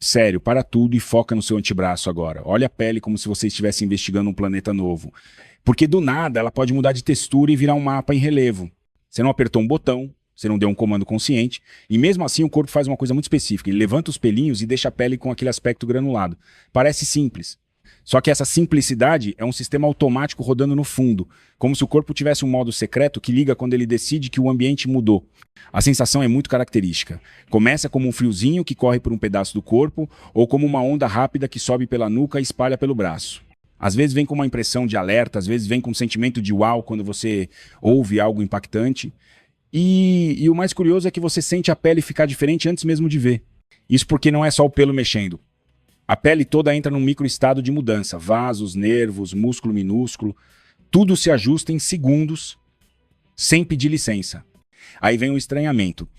Sério, para tudo e foca no seu antebraço agora. Olha a pele como se você estivesse investigando um planeta novo. Porque do nada ela pode mudar de textura e virar um mapa em relevo. Você não apertou um botão, você não deu um comando consciente, e mesmo assim o corpo faz uma coisa muito específica. Ele levanta os pelinhos e deixa a pele com aquele aspecto granulado. Parece simples. Só que essa simplicidade é um sistema automático rodando no fundo, como se o corpo tivesse um modo secreto que liga quando ele decide que o ambiente mudou. A sensação é muito característica. Começa como um friozinho que corre por um pedaço do corpo, ou como uma onda rápida que sobe pela nuca e espalha pelo braço. Às vezes vem com uma impressão de alerta, às vezes vem com um sentimento de uau quando você ouve algo impactante. E o mais curioso é que você sente a pele ficar diferente antes mesmo de ver. Isso porque não é só o pelo mexendo. A pele toda entra num microestado de mudança. Vasos, nervos, músculo minúsculo. Tudo se ajusta em segundos, sem pedir licença. Aí vem o estranhamento.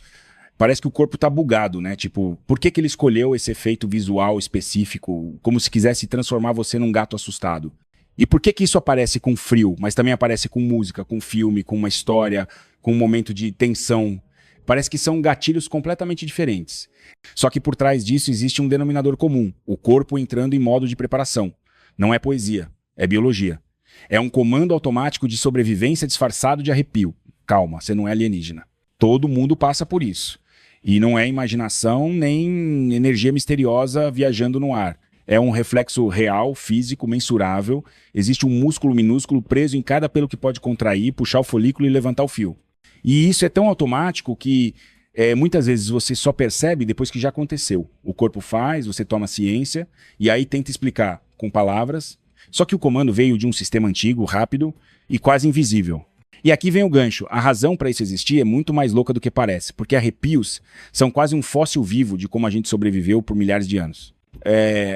Parece que o corpo tá bugado, né? Tipo, por que ele escolheu esse efeito visual específico, como se quisesse transformar você num gato assustado? E por que isso aparece com frio, mas também aparece com música, com filme, com uma história, com um momento de tensão? Parece que são gatilhos completamente diferentes. Só que por trás disso existe um denominador comum, o corpo entrando em modo de preparação. Não é poesia, é biologia. É um comando automático de sobrevivência disfarçado de arrepio. Calma, você não é alienígena. Todo mundo passa por isso. E não é imaginação nem energia misteriosa viajando no ar. É um reflexo real, físico, mensurável. Existe um músculo minúsculo preso em cada pelo que pode contrair, puxar o folículo e levantar o fio. E isso é tão automático que muitas vezes você só percebe depois que já aconteceu. O corpo faz, você toma ciência e aí tenta explicar com palavras. Só que o comando veio de um sistema antigo, rápido e quase invisível. E aqui vem o gancho. A razão para isso existir é muito mais louca do que parece, porque arrepios são quase um fóssil vivo de como a gente sobreviveu por milhares de anos.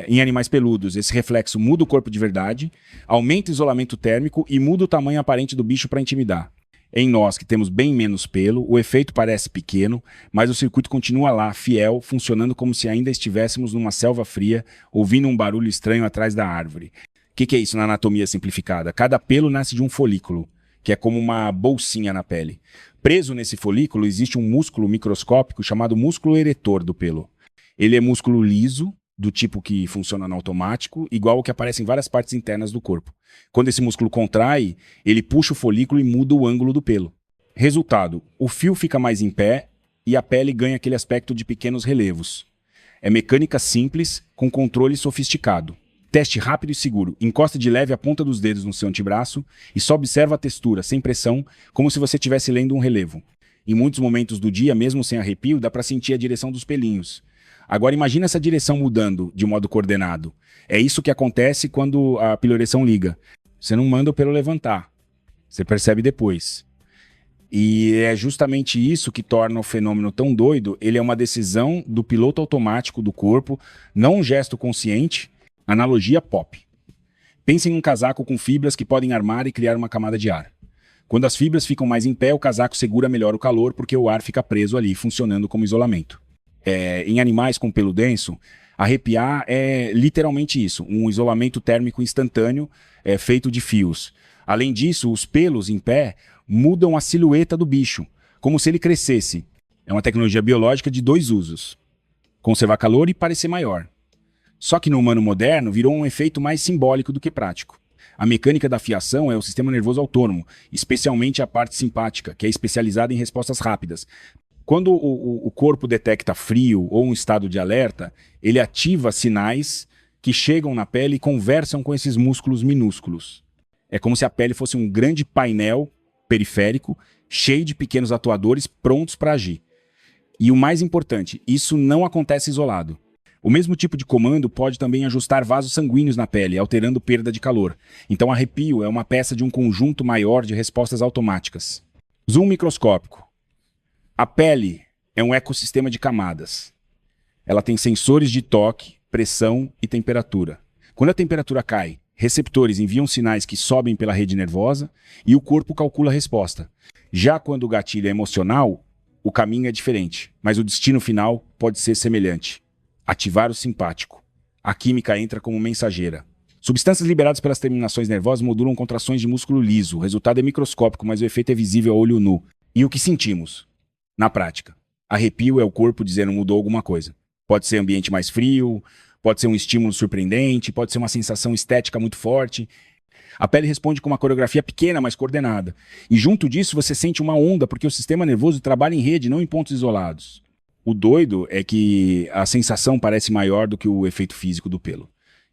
Em animais peludos, esse reflexo muda o corpo de verdade, aumenta o isolamento térmico e muda o tamanho aparente do bicho para intimidar. Em nós, que temos bem menos pelo, o efeito parece pequeno, mas o circuito continua lá, fiel, funcionando como se ainda estivéssemos numa selva fria, ouvindo um barulho estranho atrás da árvore. O que é isso na anatomia simplificada? Cada pelo nasce de um folículo, que é como uma bolsinha na pele. Preso nesse folículo existe um músculo microscópico chamado músculo eretor do pelo. Ele é músculo liso, do tipo que funciona no automático, igual ao que aparece em várias partes internas do corpo. Quando esse músculo contrai, ele puxa o folículo e muda o ângulo do pelo. Resultado, o fio fica mais em pé e a pele ganha aquele aspecto de pequenos relevos. É mecânica simples, com controle sofisticado. Teste rápido e seguro. Encosta de leve a ponta dos dedos no seu antebraço e só observa a textura, sem pressão, como se você estivesse lendo um relevo. Em muitos momentos do dia, mesmo sem arrepio, dá para sentir a direção dos pelinhos. Agora imagina essa direção mudando de modo coordenado. É isso que acontece quando a piloereção liga. Você não manda o pelo levantar. Você percebe depois. E é justamente isso que torna o fenômeno tão doido. Ele é uma decisão do piloto automático do corpo, não um gesto consciente. Analogia pop. Pense em um casaco com fibras que podem armar e criar uma camada de ar. Quando as fibras ficam mais em pé, o casaco segura melhor o calor porque o ar fica preso ali, funcionando como isolamento. Em animais com pelo denso, arrepiar é literalmente isso, um isolamento térmico instantâneo feito de fios. Além disso, os pelos em pé mudam a silhueta do bicho, como se ele crescesse. É uma tecnologia biológica de dois usos: conservar calor e parecer maior. Só que no humano moderno virou um efeito mais simbólico do que prático. A mecânica da fiação é o sistema nervoso autônomo, especialmente a parte simpática, que é especializada em respostas rápidas. Quando o corpo detecta frio ou um estado de alerta, ele ativa sinais que chegam na pele e conversam com esses músculos minúsculos. É como se a pele fosse um grande painel periférico, cheio de pequenos atuadores prontos para agir. E o mais importante, isso não acontece isolado. O mesmo tipo de comando pode também ajustar vasos sanguíneos na pele, alterando perda de calor. Então arrepio é uma peça de um conjunto maior de respostas automáticas. Zoom microscópico. A pele é um ecossistema de camadas. Ela tem sensores de toque, pressão e temperatura. Quando a temperatura cai, receptores enviam sinais que sobem pela rede nervosa e o corpo calcula a resposta. Já quando o gatilho é emocional, o caminho é diferente, mas o destino final pode ser semelhante. Ativar o simpático. A química entra como mensageira. Substâncias liberadas pelas terminações nervosas modulam contrações de músculo liso. O resultado é microscópico, mas o efeito é visível a olho nu. E o que sentimos? Na prática, arrepio é o corpo dizendo mudou alguma coisa. Pode ser ambiente mais frio, pode ser um estímulo surpreendente, pode ser uma sensação estética muito forte. A pele responde com uma coreografia pequena, mas coordenada. E junto disso você sente uma onda, porque o sistema nervoso trabalha em rede, não em pontos isolados. O doido é que a sensação parece maior do que o efeito físico do pelo.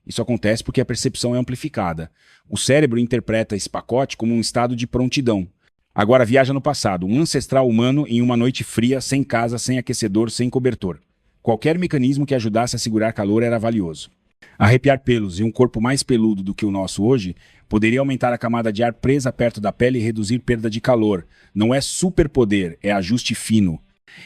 Isso acontece porque a percepção é amplificada. O cérebro interpreta esse pacote como um estado de prontidão. Agora viaja no passado, um ancestral humano em uma noite fria, sem casa, sem aquecedor, sem cobertor. Qualquer mecanismo que ajudasse a segurar calor era valioso. Arrepiar pelos e um corpo mais peludo do que o nosso hoje poderia aumentar a camada de ar presa perto da pele e reduzir perda de calor. Não é superpoder, é ajuste fino.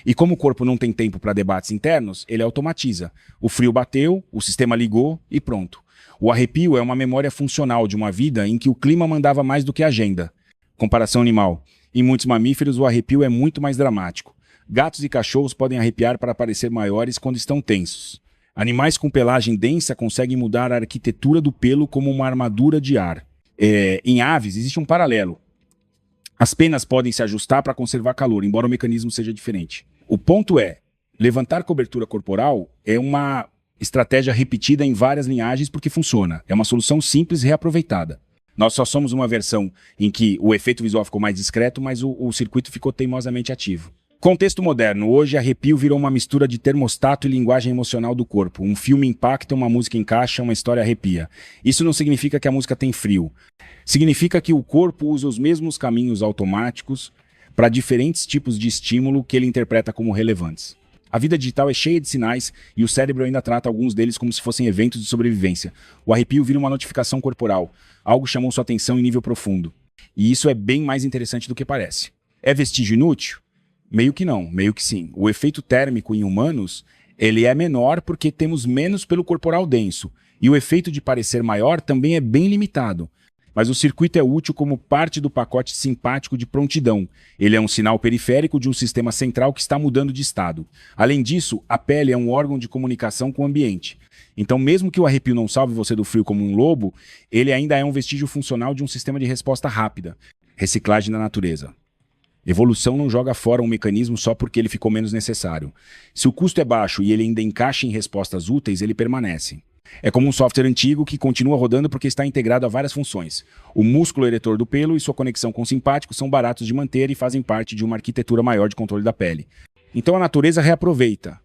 E como o corpo não tem tempo para debates internos, ele automatiza. O frio bateu, o sistema ligou e pronto. O arrepio é uma memória funcional de uma vida em que o clima mandava mais do que a agenda. Comparação animal. Em muitos mamíferos, o arrepio é muito mais dramático. Gatos e cachorros podem arrepiar para parecer maiores quando estão tensos. Animais com pelagem densa conseguem mudar a arquitetura do pelo como uma armadura de ar. Em aves, existe um paralelo. As penas podem se ajustar para conservar calor, embora o mecanismo seja diferente. O ponto é, levantar cobertura corporal é uma estratégia repetida em várias linhagens porque funciona. É uma solução simples e reaproveitada. Nós só somos uma versão em que o efeito visual ficou mais discreto, mas o circuito ficou teimosamente ativo. Contexto moderno. Hoje, arrepio virou uma mistura de termostato e linguagem emocional do corpo. Um filme impacta, uma música encaixa, uma história arrepia. Isso não significa que a música tem frio. Significa que o corpo usa os mesmos caminhos automáticos para diferentes tipos de estímulo que ele interpreta como relevantes. A vida digital é cheia de sinais e o cérebro ainda trata alguns deles como se fossem eventos de sobrevivência. O arrepio vira uma notificação corporal. Algo chamou sua atenção em nível profundo. E isso é bem mais interessante do que parece. É vestígio inútil? Meio que não, meio que sim. O efeito térmico em humanos, ele é menor porque temos menos pelo corporal denso. E o efeito de parecer maior também é bem limitado. Mas o circuito é útil como parte do pacote simpático de prontidão. Ele é um sinal periférico de um sistema central que está mudando de estado. Além disso, a pele é um órgão de comunicação com o ambiente. Então, mesmo que o arrepio não salve você do frio como um lobo, ele ainda é um vestígio funcional de um sistema de resposta rápida. Reciclagem da natureza. Evolução não joga fora um mecanismo só porque ele ficou menos necessário. Se o custo é baixo e ele ainda encaixa em respostas úteis, ele permanece. É como um software antigo que continua rodando porque está integrado a várias funções. O músculo eretor do pelo e sua conexão com o simpático são baratos de manter e fazem parte de uma arquitetura maior de controle da pele. Então a natureza reaproveita.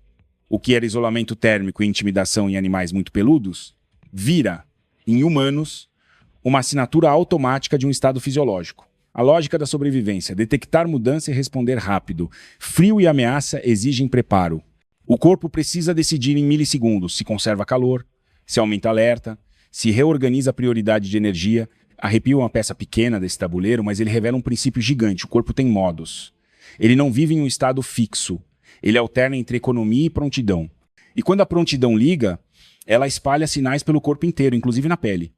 O que era isolamento térmico e intimidação em animais muito peludos, vira, em humanos, uma assinatura automática de um estado fisiológico. A lógica da sobrevivência, detectar mudança e responder rápido. Frio e ameaça exigem preparo. O corpo precisa decidir em milissegundos se conserva calor, se aumenta alerta, se reorganiza a prioridade de energia. Arrepio é uma peça pequena desse tabuleiro, mas ele revela um princípio gigante. O corpo tem modos. Ele não vive em um estado fixo. Ele alterna entre economia e prontidão. E quando a prontidão liga, ela espalha sinais pelo corpo inteiro, inclusive na pele.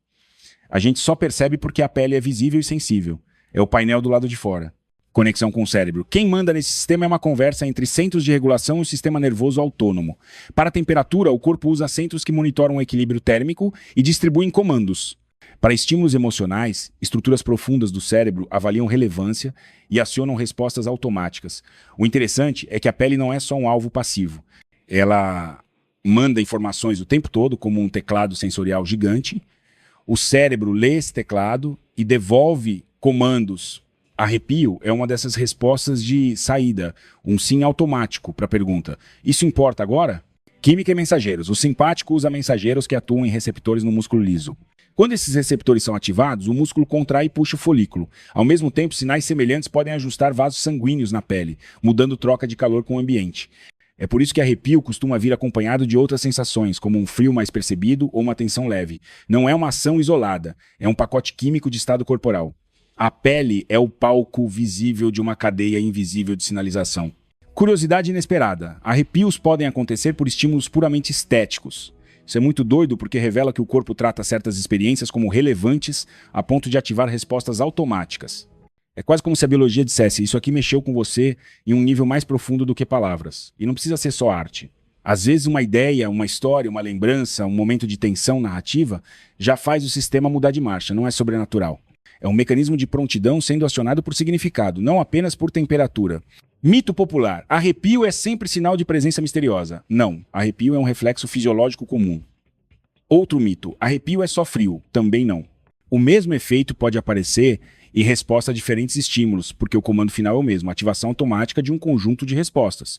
A gente só percebe porque a pele é visível e sensível. É o painel do lado de fora. Conexão com o cérebro. Quem manda nesse sistema é uma conversa entre centros de regulação e o sistema nervoso autônomo. Para a temperatura, o corpo usa centros que monitoram o equilíbrio térmico e distribuem comandos. Para estímulos emocionais, estruturas profundas do cérebro avaliam relevância e acionam respostas automáticas. O interessante é que a pele não é só um alvo passivo. Ela manda informações o tempo todo, como um teclado sensorial gigante. O cérebro lê esse teclado e devolve comandos. Arrepio é uma dessas respostas de saída, um sim automático para a pergunta. Isso importa agora? Química e mensageiros. O simpático usa mensageiros que atuam em receptores no músculo liso. Quando esses receptores são ativados, o músculo contrai e puxa o folículo. Ao mesmo tempo, sinais semelhantes podem ajustar vasos sanguíneos na pele, mudando troca de calor com o ambiente. É por isso que arrepio costuma vir acompanhado de outras sensações, como um frio mais percebido ou uma tensão leve. Não é uma ação isolada, é um pacote químico de estado corporal. A pele é o palco visível de uma cadeia invisível de sinalização. Curiosidade inesperada. Arrepios podem acontecer por estímulos puramente estéticos. Isso é muito doido porque revela que o corpo trata certas experiências como relevantes a ponto de ativar respostas automáticas. É quase como se a biologia dissesse, isso aqui mexeu com você em um nível mais profundo do que palavras. E não precisa ser só arte. Às vezes uma ideia, uma história, uma lembrança, um momento de tensão narrativa já faz o sistema mudar de marcha, não é sobrenatural. É um mecanismo de prontidão sendo acionado por significado, não apenas por temperatura. Mito popular. Arrepio é sempre sinal de presença misteriosa. Não, arrepio é um reflexo fisiológico comum. Outro mito. Arrepio é só frio. Também não. O mesmo efeito pode aparecer em resposta a diferentes estímulos, porque o comando final é o mesmo, ativação automática de um conjunto de respostas.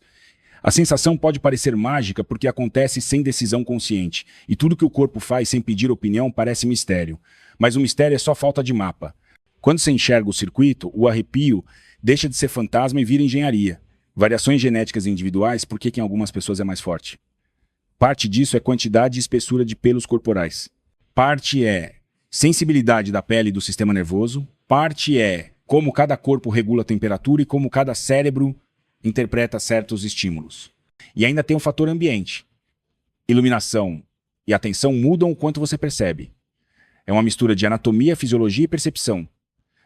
A sensação pode parecer mágica porque acontece sem decisão consciente, e tudo que o corpo faz sem pedir opinião parece mistério. Mas o mistério é só falta de mapa. Quando você enxerga o circuito, o arrepio deixa de ser fantasma e vira engenharia. Variações genéticas individuais, por que em algumas pessoas é mais forte? Parte disso é quantidade e espessura de pelos corporais. Parte é sensibilidade da pele e do sistema nervoso. Parte é como cada corpo regula a temperatura e como cada cérebro interpreta certos estímulos. E ainda tem o fator ambiente. Iluminação e atenção mudam o quanto você percebe. É uma mistura de anatomia, fisiologia e percepção.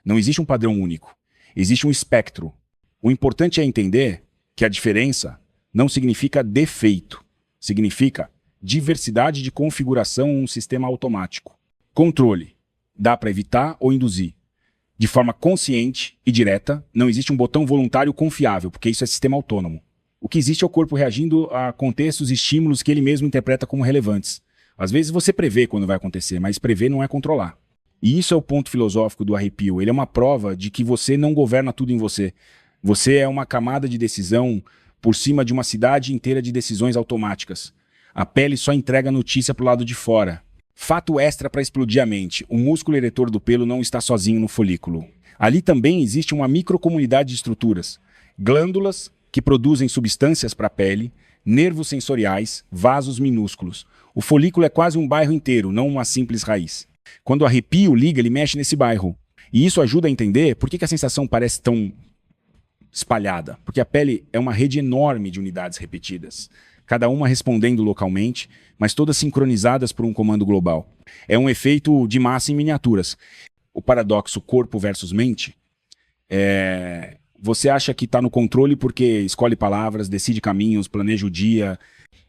Não existe um padrão único. Existe um espectro. O importante é entender que a diferença não significa defeito. Significa diversidade de configuração em um sistema automático. Controle. Dá para evitar ou induzir. De forma consciente e direta, não existe um botão voluntário confiável, porque isso é sistema autônomo. O que existe é o corpo reagindo a contextos e estímulos que ele mesmo interpreta como relevantes. Às vezes você prevê quando vai acontecer, mas prever não é controlar. E isso é o ponto filosófico do arrepio. Ele é uma prova de que você não governa tudo em você. Você é uma camada de decisão por cima de uma cidade inteira de decisões automáticas. A pele só entrega notícia pro lado de fora. Fato extra para explodir a mente. O músculo eretor do pelo não está sozinho no folículo. Ali também existe uma microcomunidade de estruturas. Glândulas que produzem substâncias para a pele, nervos sensoriais, vasos minúsculos. O folículo é quase um bairro inteiro, não uma simples raiz. Quando o arrepio liga, ele mexe nesse bairro. E isso ajuda a entender por que a sensação parece tão espalhada. Porque a pele é uma rede enorme de unidades repetidas. Cada uma respondendo localmente, mas todas sincronizadas por um comando global. É um efeito de massa em miniaturas. O paradoxo corpo versus mente você acha que está no controle porque escolhe palavras, decide caminhos, planeja o dia,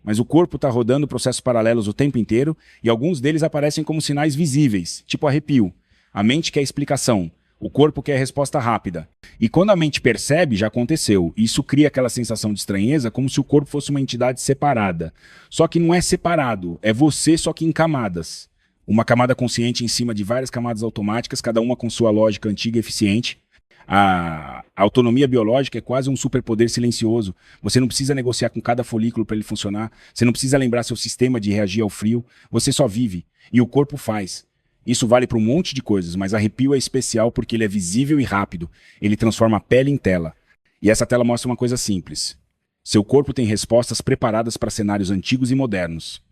mas o corpo está rodando processos paralelos o tempo inteiro e alguns deles aparecem como sinais visíveis, tipo arrepio. A mente quer explicação, o corpo quer resposta rápida. E quando a mente percebe, já aconteceu. Isso cria aquela sensação de estranheza como se o corpo fosse uma entidade separada. Só que não é separado, é você só que em camadas. Uma camada consciente em cima de várias camadas automáticas, cada uma com sua lógica antiga e eficiente. A autonomia biológica é quase um superpoder silencioso. Você não precisa negociar com cada folículo para ele funcionar. Você não precisa lembrar seu sistema de reagir ao frio. Você só vive. E o corpo faz. Isso vale para um monte de coisas, mas arrepio é especial porque ele é visível e rápido. Ele transforma a pele em tela. E essa tela mostra uma coisa simples. Seu corpo tem respostas preparadas para cenários antigos e modernos.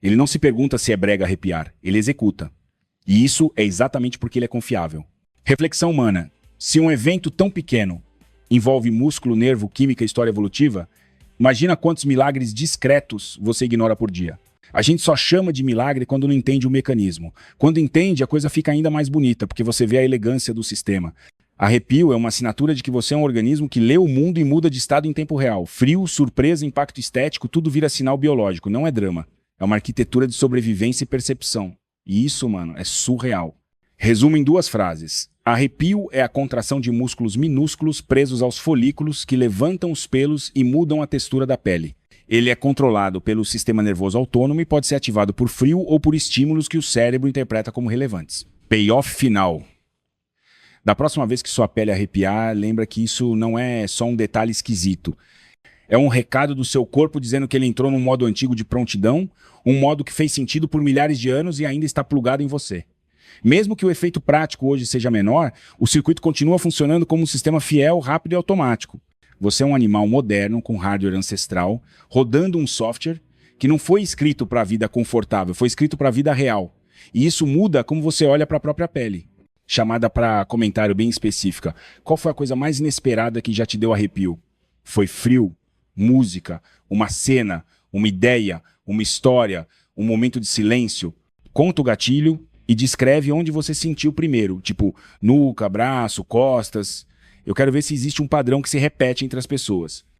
Ele não se pergunta se é brega arrepiar, ele executa. E isso é exatamente porque ele é confiável. Reflexão humana. Se um evento tão pequeno envolve músculo, nervo, química e história evolutiva, imagina quantos milagres discretos você ignora por dia. A gente só chama de milagre quando não entende o mecanismo. Quando entende, a coisa fica ainda mais bonita, porque você vê a elegância do sistema. Arrepio é uma assinatura de que você é um organismo que lê o mundo e muda de estado em tempo real. Frio, surpresa, impacto estético, tudo vira sinal biológico, não é drama. É uma arquitetura de sobrevivência e percepção. E isso, mano, é surreal. Resumo em 2 frases. Arrepio é a contração de músculos minúsculos presos aos folículos que levantam os pelos e mudam a textura da pele. Ele é controlado pelo sistema nervoso autônomo e pode ser ativado por frio ou por estímulos que o cérebro interpreta como relevantes. Payoff final. Da próxima vez que sua pele arrepiar, lembra que isso não é só um detalhe esquisito. É um recado do seu corpo dizendo que ele entrou num modo antigo de prontidão, um modo que fez sentido por milhares de anos e ainda está plugado em você. Mesmo que o efeito prático hoje seja menor, o circuito continua funcionando como um sistema fiel, rápido e automático. Você é um animal moderno com hardware ancestral, rodando um software que não foi escrito para a vida confortável, foi escrito para a vida real. E isso muda como você olha para a própria pele. Chamada para comentário bem específica. Qual foi a coisa mais inesperada que já te deu arrepio? Foi frio, música, uma cena, uma ideia, uma história, um momento de silêncio? Conta o gatilho e descreve onde você sentiu primeiro, tipo nuca, braço, costas. Eu quero ver se existe um padrão que se repete entre as pessoas.